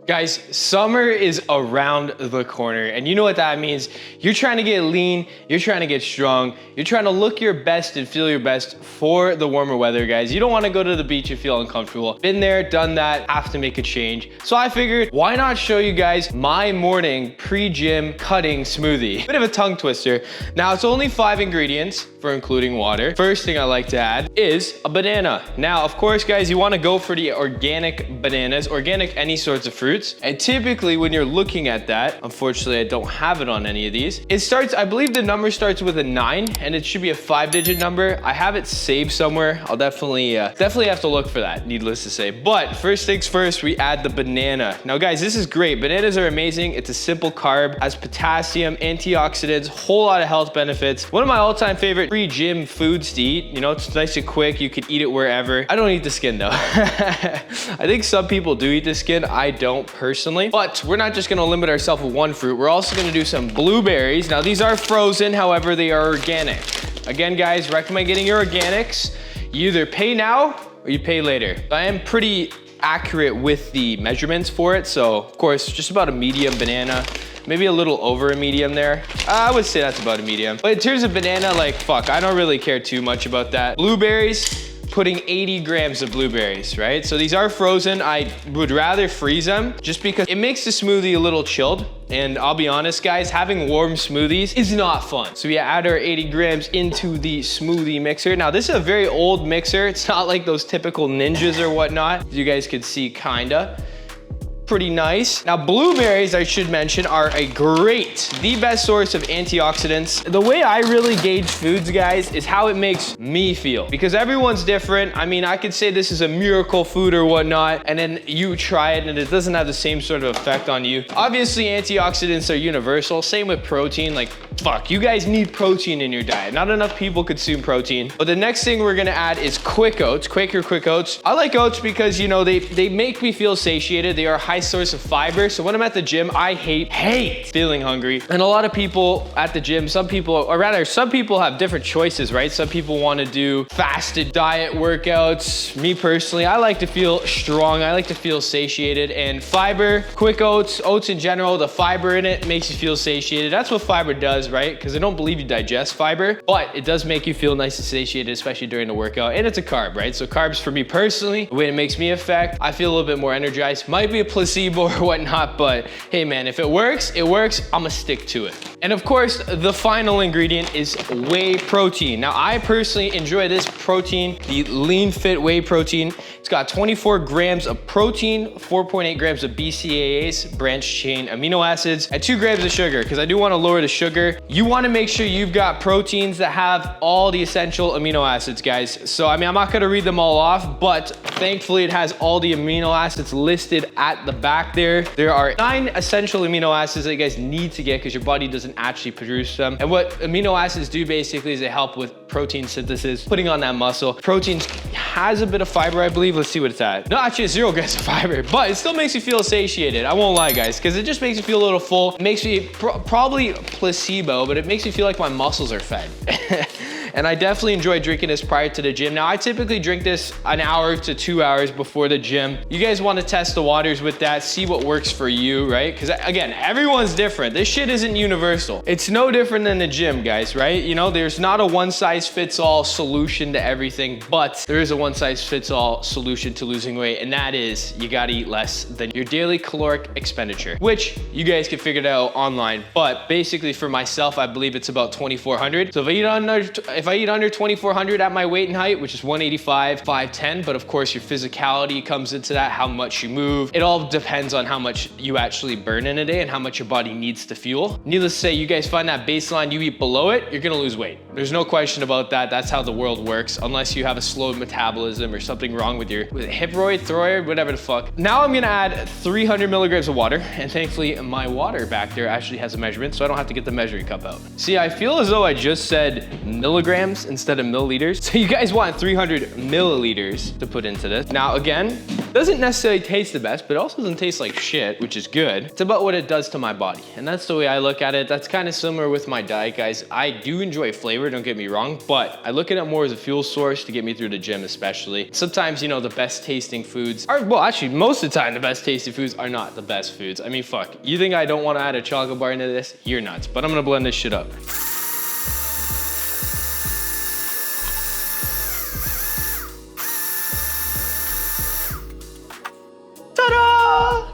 Guys, summer is around the corner, and you know what that means. You're trying to get lean, you're trying to get strong, you're trying to look your best and feel your best for the warmer weather, guys. You don't want to go to the beach and feel uncomfortable. Been there, done that, have to make a change. So I figured, why not show you guys my morning pre-gym cutting smoothie? Bit of a tongue twister. Now, it's only 5 ingredients for including water. First thing I like to add is a banana. Now, of course, guys, you want to go for the organic bananas, organic any sorts of fruits. And typically when you're looking at that, unfortunately I don't have it on any of these, it starts, I believe the number starts with a 9 and it should be a 5-digit number. I have it saved somewhere. I'll definitely have to look for that, needless to say. But first things first, we add the banana. Now guys, this is great. Bananas are amazing. It's a simple carb, has potassium, antioxidants, whole lot of health benefits. One of my all-time favorite pre-gym foods to eat. You know, it's nice and quick. You could eat it wherever. I don't eat the skin though. I think some people do eat the skin. I don't personally, but we're not just gonna limit ourselves with one fruit. We're also gonna do some blueberries. Now these are frozen, however, they are organic. Again, guys, recommend getting your organics. You either pay now or you pay later. I am pretty accurate with the measurements for it. So of course, just about a medium banana, maybe a little over a medium there. I would say that's about a medium. But in terms of banana, like, fuck, I don't really care too much about that. Blueberries, putting 80 grams of blueberries, right? So these are frozen. I would rather freeze them just because it makes the smoothie a little chilled. And I'll be honest, guys, having warm smoothies is not fun. So we add our 80 grams into the smoothie mixer. Now this is a very old mixer. It's not like those typical ninjas or whatnot. As you guys could see, kinda. Pretty nice. Now blueberries, I should mention, are the best source of antioxidants. The way I really gauge foods, guys, is how it makes me feel, because everyone's different. I mean, I could say this is a miracle food or whatnot, and then you try it and it doesn't have the same sort of effect on you. Obviously, antioxidants are universal. Same with protein. Like, fuck, you guys need protein in your diet. Not enough people consume protein. But the next thing we're gonna add is quick oats, Quaker quick oats. I like oats because, you know, they make me feel satiated. They are a high source of fiber. So when I'm at the gym, I hate feeling hungry. And a lot of people at the gym, some people have different choices, right? Some people want to do fasted diet workouts. Me personally, I like to feel strong. I like to feel satiated, and fiber, quick oats, oats in general, the fiber in it makes you feel satiated. That's what fiber does, right? Because I don't believe you digest fiber, but it does make you feel nice and satiated, especially during the workout. And it's a carb, right? So carbs for me personally, the way it makes me affect, I feel a little bit more energized. Might be a placebo or whatnot, but hey man, if it works, I'ma stick to it. And of course, the final ingredient is whey protein. Now, I personally enjoy this protein, the Lean Fit Whey Protein. It's got 24 grams of protein, 4.8 grams of BCAAs, branched chain amino acids, and 2 grams of sugar, because I do want to lower the sugar. You want to make sure you've got proteins that have all the essential amino acids, guys. So, I mean, I'm not going to read them all off, but thankfully it has all the amino acids listed at the back there. There are 9 essential amino acids that you guys need to get because your body doesn't actually produce them. And what amino acids do basically is they help with protein synthesis, putting on that muscle. Protein has a bit of fiber, I believe. Let's see what it's at. No, actually it's 0 grams of fiber, but it still makes you feel satiated. I won't lie, guys, because it just makes you feel a little full. It makes me probably placebo, but it makes me feel like my muscles are fed. And I definitely enjoy drinking this prior to the gym. Now, I typically drink this an hour to 2 hours before the gym. You guys want to test the waters with that, see what works for you, right? Because again, everyone's different. This shit isn't universal. It's no different than the gym, guys, right? You know, there's not a one-size-fits-all solution to everything, but there is a one-size-fits-all solution to losing weight, and that is you gotta eat less than your daily caloric expenditure, which you guys can figure it out online. But basically for myself, I believe it's about 2,400. So if I eat under 2,400 at my weight and height, which is 185, 5'10", but of course your physicality comes into that, how much you move. It all depends on how much you actually burn in a day and how much your body needs to fuel. Needless to say, you guys find that baseline, you eat below it, you're gonna lose weight. There's no question about that. That's how the world works, unless you have a slow metabolism or something wrong with your hip-roid, thyroid, whatever the fuck. Now I'm gonna add 300 milligrams of water, and thankfully my water back there actually has a measurement, so I don't have to get the measuring cup out. See, I feel as though I just said milligrams instead of milliliters. So you guys want 300 milliliters to put into this. Now again, Doesn't necessarily taste the best, but it also doesn't taste like shit, which is good. It's about what it does to my body. And that's the way I look at it. That's kind of similar with my diet, guys. I do enjoy flavor, don't get me wrong, but I look at it more as a fuel source to get me through the gym especially. Sometimes, you know, the best tasting foods are, well, actually most of the time the best tasting foods are not the best foods. I mean, fuck, you think I don't want to add a chocolate bar into this? You're nuts, but I'm gonna blend this shit up.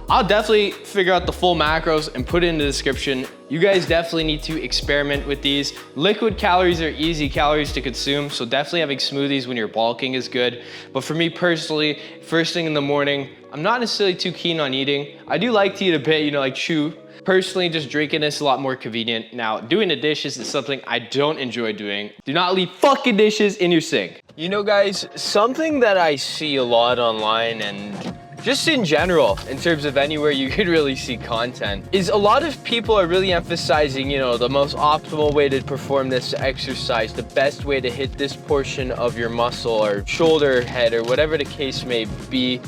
I'll definitely figure out the full macros and put it in the description. You guys definitely need to experiment with these. Liquid calories are easy calories to consume, so definitely having smoothies when you're bulking is good. But for me personally, first thing in the morning, I'm not necessarily too keen on eating. I do like to eat a bit, you know, like chew. Personally, just drinking this is a lot more convenient. Now, doing the dishes is something I don't enjoy doing. Do not leave fucking dishes in your sink. You know, guys, something that I see a lot online and just in general, in terms of anywhere you could really see content, is a lot of people are really emphasizing, you know, the most optimal way to perform this exercise, the best way to hit this portion of your muscle or shoulder, head, or whatever the case may be.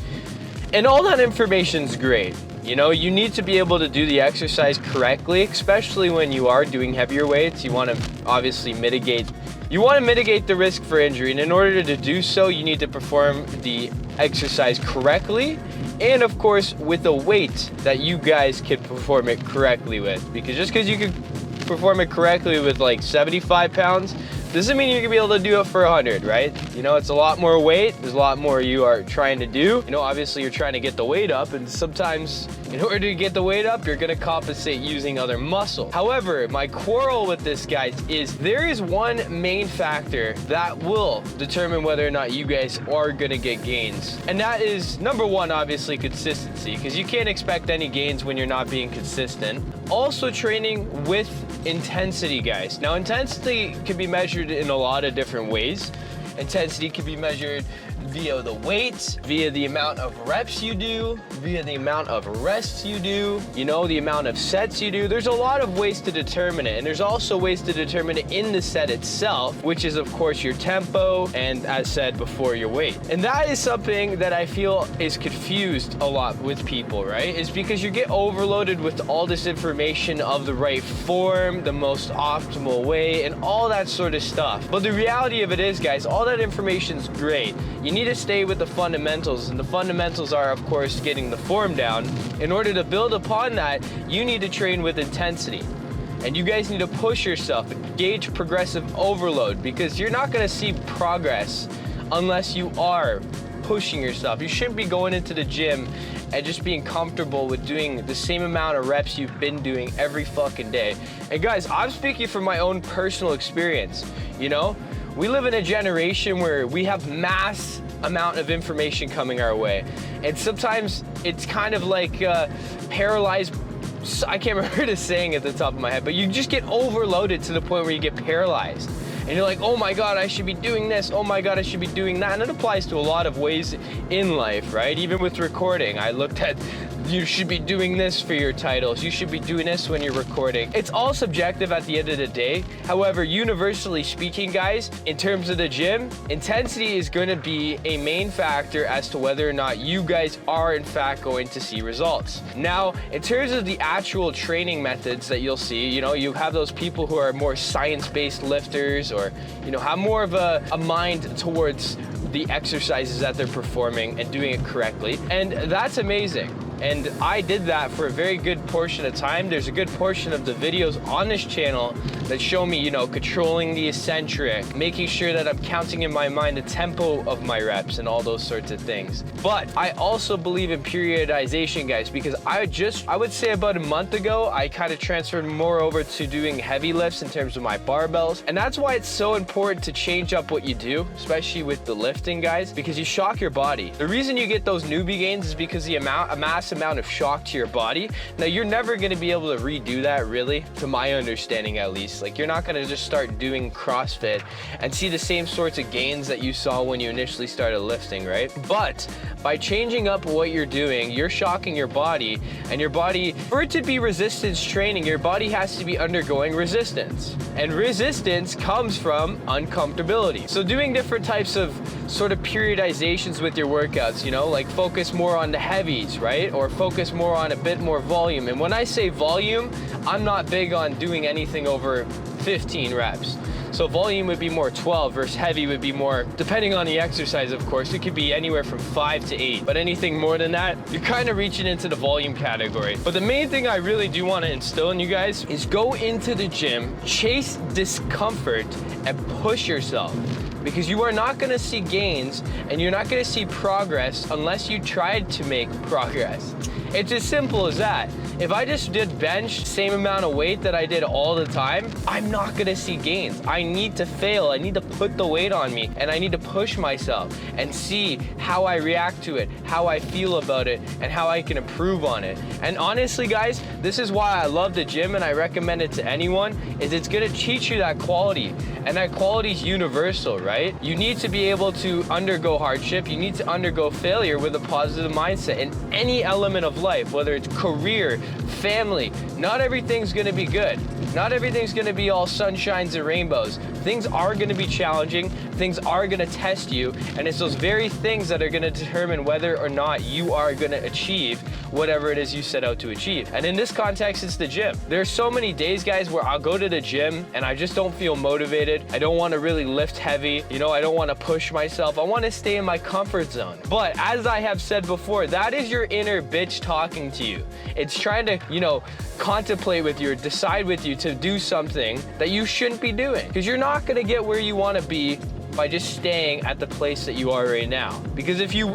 And all that information's great. You know, you need to be able to do the exercise correctly, especially when you are doing heavier weights. You want to obviously mitigate the risk for injury. And in order to do so, you need to perform the exercise correctly. And of course, with a weight that you guys can perform it correctly with. Because just because you can perform it correctly with like 75 pounds, doesn't mean you're gonna be able to do it for 100, right? You know, it's a lot more weight. There's a lot more you are trying to do. You know, obviously you're trying to get the weight up, and sometimes in order to get the weight up, you're gonna compensate using other muscle. However, my quarrel with this, guys, is there is one main factor that will determine whether or not you guys are gonna get gains. And that is, number one, obviously consistency, because you can't expect any gains when you're not being consistent. Also training with intensity, guys. Now, intensity can be measured in a lot of different ways. Intensity can be measured via the weight, via the amount of reps you do, via the amount of rests you do, you know, the amount of sets you do. There's a lot of ways to determine it, and there's also ways to determine it in the set itself, which is of course your tempo and, as said before, your weight. And that is something that I feel is confused a lot with people, right? Is because you get overloaded with all this information of the right form, the most optimal way, and all that sort of stuff. But the reality of it is, guys, all that information's great. You need to stay with the fundamentals, and the fundamentals are, of course, getting the form down. In order to build upon that, you need to train with intensity. And you guys need to push yourself, gauge progressive overload, because you're not gonna see progress unless you are pushing yourself. You shouldn't be going into the gym and just being comfortable with doing the same amount of reps you've been doing every fucking day. And guys, I'm speaking from my own personal experience, you know? We live in a generation where we have mass amount of information coming our way. And sometimes it's kind of like paralyzed. I can't remember the saying at the top of my head, but you just get overloaded to the point where you get paralyzed. And you're like, oh my God, I should be doing this. Oh my God, I should be doing that. And it applies to a lot of ways in life, right? Even with recording, I looked at, you should be doing this for your titles. You should be doing this when you're recording. It's all subjective at the end of the day. However, universally speaking, guys, in terms of the gym, intensity is going to be a main factor as to whether or not you guys are in fact going to see results. Now, in terms of the actual training methods that you'll see, you know, you have those people who are more science-based lifters, or, you know, have more of a mind towards the exercises that they're performing and doing it correctly. And that's amazing. And I did that for a very good portion of time. There's a good portion of the videos on this channel that show me, you know, controlling the eccentric, making sure that I'm counting in my mind the tempo of my reps and all those sorts of things. But I also believe in periodization, guys, because I would say about a month ago, I kind of transferred more over to doing heavy lifts in terms of my barbells. And that's why it's so important to change up what you do, especially with the lifting, guys, because you shock your body. The reason you get those newbie gains is because a mass amount of shock to your body. Now, you're never going to be able to redo that, really, to my understanding at least. Like, you're not going to just start doing CrossFit and see the same sorts of gains that you saw when you initially started lifting, right? But by changing up what you're doing, you're shocking your body, and your body, for it to be resistance training, your body has to be undergoing resistance. And resistance comes from uncomfortability. So doing different types of sort of periodizations with your workouts, you know, like focus more on the heavies, right? Or focus more on a bit more volume. And when I say volume, I'm not big on doing anything over 15 reps. So volume would be more 12 versus heavy would be more, depending on the exercise, of course, it could be anywhere from 5 to 8. But anything more than that, you're kind of reaching into the volume category. But the main thing I really do want to instill in you guys is go into the gym, chase discomfort, and push yourself. Because you are not gonna see gains and you're not gonna see progress unless you tried to make progress. It's as simple as that. If I just did bench, same amount of weight that I did all the time, I'm not gonna see gains. I need to fail, I need to put the weight on me, and I need to push myself and see how I react to it, how I feel about it, and how I can improve on it. And honestly, guys, this is why I love the gym and I recommend it to anyone, is it's gonna teach you that quality. And that quality is universal, right? You need to be able to undergo hardship, you need to undergo failure with a positive mindset in any element of life, whether it's career, family. Not everything's gonna be good. Not everything's gonna be all sunshines and rainbows. Things are gonna be challenging, things are gonna test you, and it's those very things that are gonna determine whether or not you are gonna achieve whatever it is you set out to achieve. And in this context, it's the gym. There's so many days, guys, where I'll go to the gym and I just don't feel motivated. I don't wanna really lift heavy, you know, I don't wanna push myself. I wanna stay in my comfort zone. But as I have said before, that is your inner bitch talking to you. It's trying to, you know, contemplate with you or decide with you to do something that you shouldn't be doing. Because you're not gonna get where you wanna be by just staying at the place that you are right now. Because if you were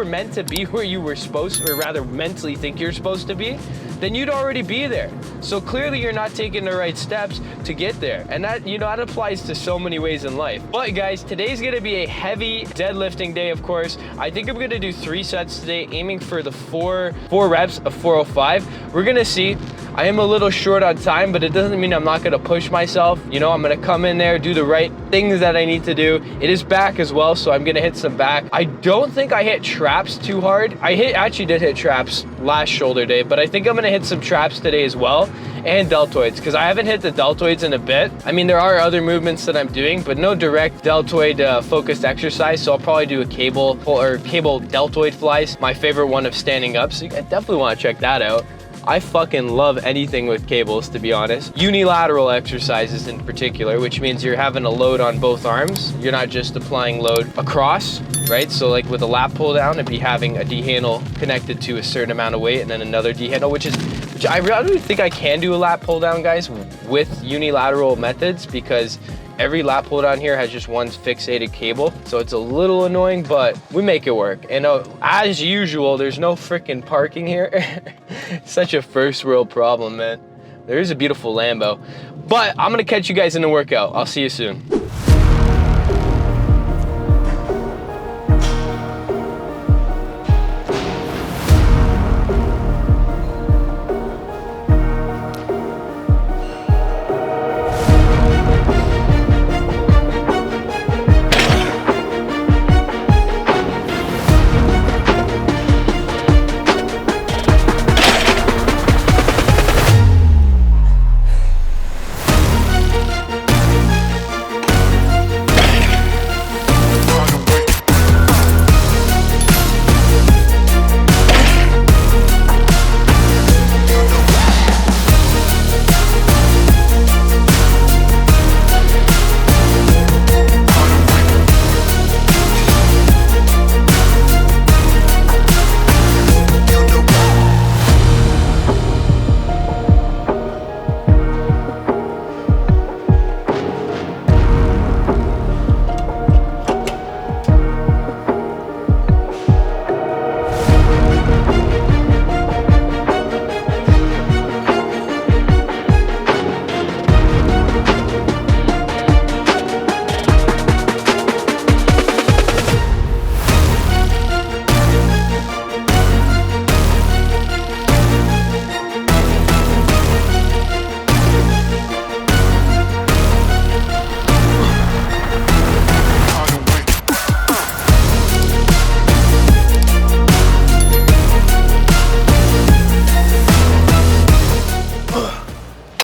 meant to be where you were supposed, or rather mentally think you're supposed to be, then you'd already be there. So clearly you're not taking the right steps to get there. And that, you know, that applies to so many ways in life. But guys, today's gonna be a heavy deadlifting day, of course. I think I'm gonna do 3 sets today, aiming for the four reps of 405. We're gonna see. I am a little short on time, but it doesn't mean I'm not gonna push myself. You know, I'm gonna come in there, do the right things that I need to do. It is back as well, so I'm gonna hit some back. I don't think I hit traps too hard. Actually did hit traps last shoulder day, but I think I'm gonna hit some traps today as well, and deltoids, because I haven't hit the deltoids in a bit. I mean, there are other movements that I'm doing, but no direct deltoid focused exercise, so I'll probably do a cable deltoid flies, my favorite one of standing up, so you guys definitely wanna check that out. I fucking love anything with cables, to be honest. Unilateral exercises in particular, which means you're having a load on both arms. You're not just applying load across, right? So like with a lat pull down, it'd be having a D handle connected to a certain amount of weight and then another D handle, which I really think I can do a lat pull down, guys, with unilateral methods, because every lat pull down here has just one fixated cable, so it's a little annoying, but we make it work. And as usual, there's no freaking parking here. Such a first world problem, man. There is a beautiful Lambo, but I'm gonna catch you guys in the workout. I'll see you soon.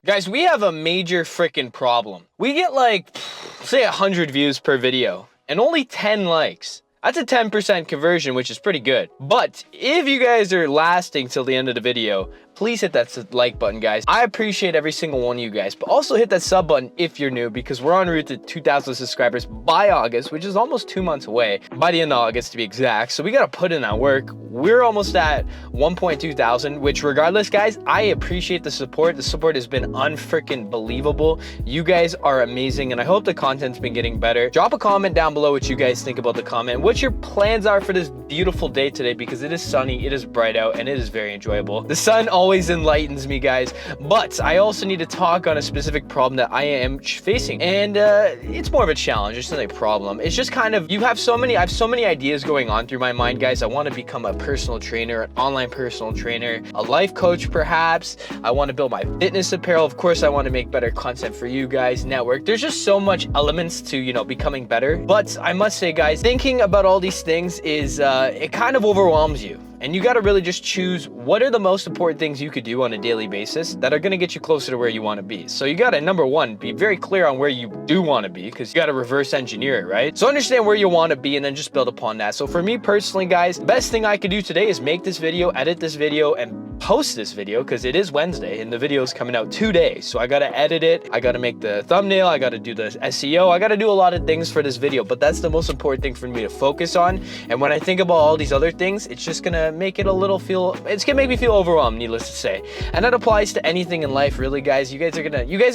Guys, we have a major freaking problem. We get like say 100 views per video and only 10 likes. That's a 10% conversion, which is pretty good. But if you guys are lasting till the end of the video, please hit that like button, guys. I appreciate every single one of you guys, but also hit that sub button if you're new, because we're en route to 2,000 subscribers by August, which is almost 2 months away, by the end of August to be exact. So we gotta put in that work. We're almost at 1.2 thousand, which regardless, guys, I appreciate the support. The support has been unfreaking believable. You guys are amazing, and I hope the content's been getting better. Drop a comment down below what you guys think about the comment, what your plans are for this beautiful day today, because it is sunny, it is bright out, and it is very enjoyable. The sun always enlightens me, guys, but I also need to talk on a specific problem that I am facing, and it's more of a challenge. It's not a problem. It's just kind of, I have so many ideas going on through my mind, guys. I want to become a personal trainer, an online personal trainer, a life coach perhaps. I want to build my fitness apparel. Of course, I want to make better content for you guys, network. There's just so much elements to, you know, becoming better. But I must say, guys, thinking about all these things is it kind of overwhelms you. And you got to really just choose what are the most important things you could do on a daily basis that are going to get you closer to where you want to be. So you got to, number one, be very clear on where you do want to be, because you got to reverse engineer it, right? So understand where you want to be and then just build upon that. So for me personally, guys, the best thing I could do today is make this video, edit this video, and post this video, because it is Wednesday and the video is coming out today. So I got to edit it. I got to make the thumbnail. I got to do the SEO. I got to do a lot of things for this video, but that's the most important thing for me to focus on. And when I think about all these other things, it's just going to make it a little it's gonna make me feel overwhelmed, needless to say. And that applies to anything in life, really, guys. You guys are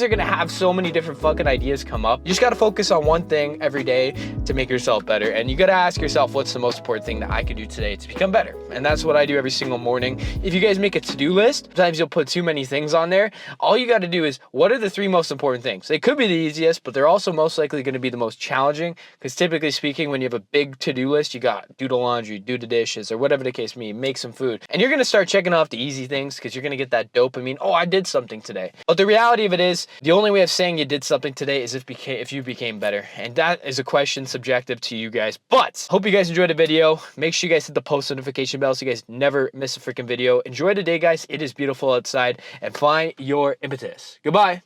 gonna have so many different fucking ideas come up. You just gotta focus on one thing every day to make yourself better. And you gotta ask yourself, what's the most important thing that I could do today to become better? And that's what I do every single morning. If you guys make a to-do list, sometimes you'll put too many things on there. All you gotta do is, what are the 3 most important things? They could be the easiest, but they're also most likely gonna be the most challenging, because typically speaking, when you have a big to-do list, you got do the laundry, do the dishes, or whatever the case may be, make some food. And you're gonna start checking off the easy things, because you're gonna get that dopamine. Oh, I did something today. But the reality of it is, the only way of saying you did something today is if you became better. And that is a question subjective to you guys. But hope you guys enjoyed the video. Make sure you guys hit the post notification bell so you guys never miss a freaking video. Enjoy the day, guys. It is beautiful outside, and find your impetus. Goodbye.